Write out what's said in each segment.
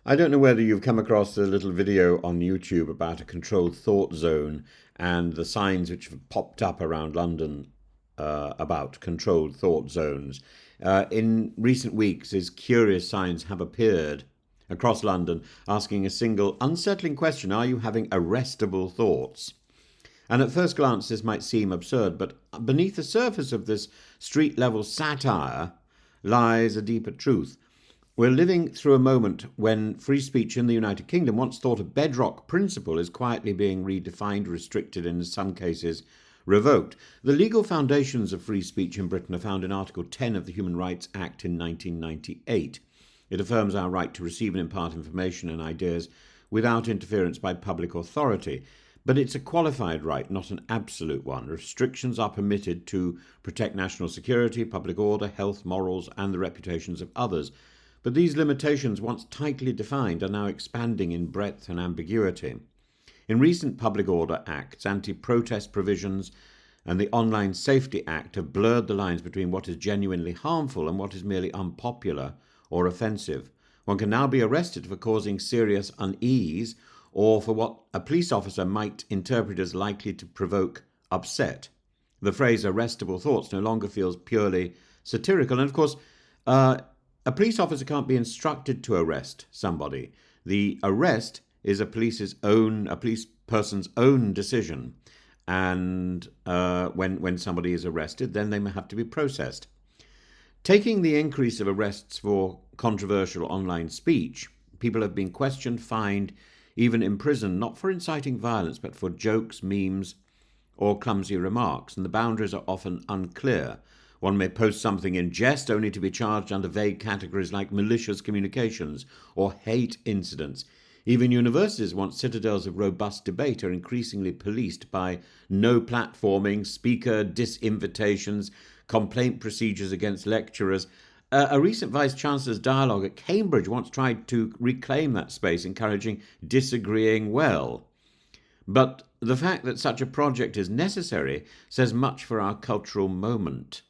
I don't know whether you've come across a little video on YouTube about a controlled thought zone and the signs which have popped up around London about controlled thought zones. In recent weeks, these curious signs have appeared across London asking a single unsettling question: are you having arrestable thoughts? And at first glance, this might seem absurd, but beneath the surface of this street level satire lies a deeper truth. We're living through a moment when free speech in the United Kingdom, once thought a bedrock principle, is quietly being redefined, restricted, and in some cases revoked. The legal foundations of free speech in Britain are found in Article 10 of the Human Rights Act in 1998. It affirms our right to receive and impart information and ideas without interference by public authority. But it's a qualified right, not an absolute one. Restrictions are permitted to protect national security, public order, health, morals, and the reputations of others. But these limitations, once tightly defined, are now expanding in breadth and ambiguity. In recent public order acts, anti-protest provisions and the Online Safety Act have blurred the lines between what is genuinely harmful and what is merely unpopular or offensive. One can now be arrested for causing serious unease or for what a police officer might interpret as likely to provoke upset. The phrase arrestable thoughts no longer feels purely satirical. And of course, a police officer can't be instructed to arrest somebody. The arrest is a police person's own decision. And when somebody is arrested, then they may have to be processed. Taking the increase of arrests for controversial online speech, people have been questioned, fined, even imprisoned, not for inciting violence, but for jokes, memes, or clumsy remarks, and the boundaries are often unclear. One may post something in jest only to be charged under vague categories like malicious communications or hate incidents. Even universities, once citadels of robust debate, are increasingly policed by no platforming, speaker disinvitations, complaint procedures against lecturers. A recent Vice-Chancellor's dialogue at Cambridge once tried to reclaim that space, encouraging disagreeing well. But the fact that such a project is necessary says much for our cultural moment.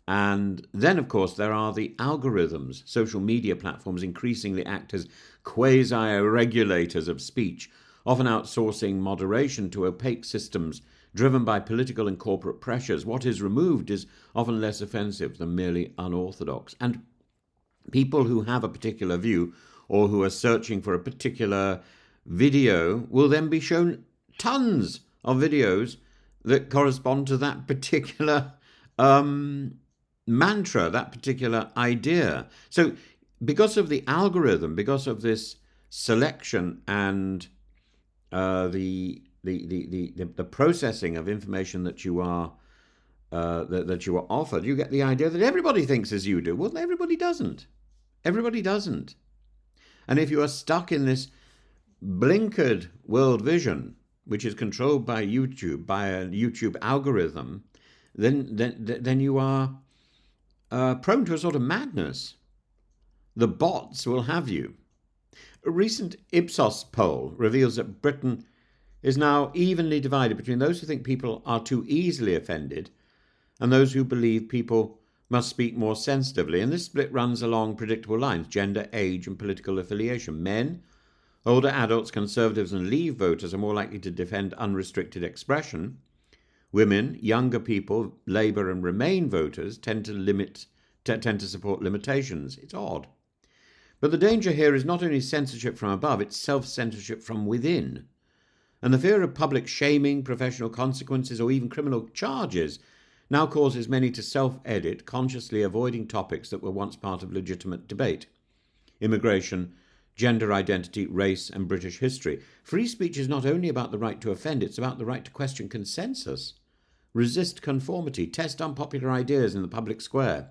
And then, of course, there are the algorithms. Social media platforms increasingly act as quasi-regulators of speech, often outsourcing moderation to opaque systems driven by political and corporate pressures. What is removed is often less offensive than merely unorthodox. And people who have a particular view or who are searching for a particular video will then be shown tons of videos that correspond to that particular mantra, that particular idea. So because of the algorithm, because of this selection and the processing of information that you are that you are offered, you get the idea that everybody thinks as you do. Well, everybody doesn't. Everybody doesn't. And if you are stuck in this blinkered world vision, which is controlled by YouTube, by a YouTube algorithm, then you are prone to a sort of madness. The bots will have you. A recent Ipsos poll reveals that Britain is now evenly divided between those who think people are too easily offended and those who believe people must speak more sensitively. And this split runs along predictable lines: gender, age, and political affiliation. Men, older adults, conservatives, and Leave voters are more likely to defend unrestricted expression. Women, younger people, Labour and Remain voters tend to support limitations. It's odd. But the danger here is not only censorship from above, it's self-censorship from within. And the fear of public shaming, professional consequences, or even criminal charges now causes many to self-edit, consciously avoiding topics that were once part of legitimate debate. Immigration, gender identity, race, and British history. Free speech is not only about the right to offend, it's about the right to question consensus, resist conformity, test unpopular ideas in the public square.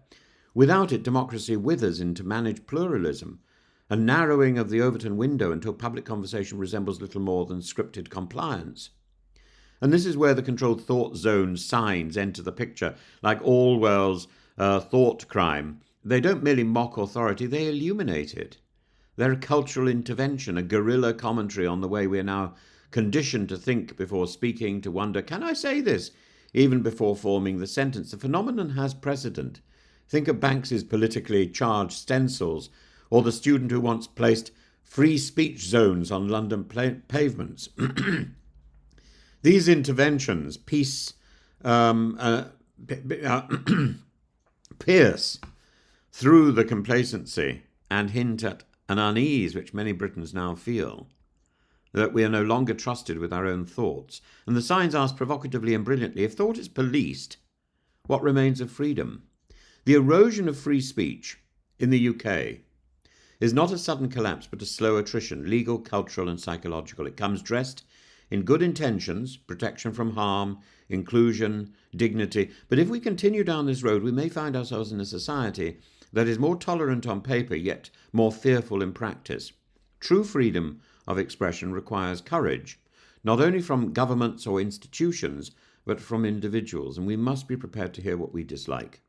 Without it, democracy withers into managed pluralism, a narrowing of the Overton window until public conversation resembles little more than scripted compliance. And this is where the controlled thought zone signs enter the picture. Like Orwell's thought crime, they don't merely mock authority, they illuminate it. They're a cultural intervention, a guerrilla commentary on the way we are now conditioned to think before speaking, to wonder, can I say this, even before forming the sentence. The phenomenon has precedent. Think of Banks's politically charged stencils, or the student who once placed free speech zones on London pavements. These interventions pierce through the complacency and hint at an unease which many Britons now feel, that we are no longer trusted with our own thoughts. And the signs ask provocatively and brilliantly, if thought is policed, what remains of freedom? The erosion of free speech in the UK is not a sudden collapse, but a slow attrition, legal, cultural and psychological. It comes dressed in good intentions, protection from harm, inclusion, dignity. But if we continue down this road, we may find ourselves in a society that is more tolerant on paper, yet more fearful in practice. True freedom of expression requires courage, not only from governments or institutions, but from individuals. And we must be prepared to hear what we dislike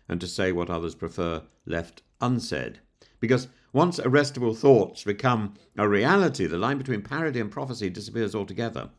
and to say what others prefer left unsaid. Because once arrestable thoughts become a reality, the line between parody and prophecy disappears altogether.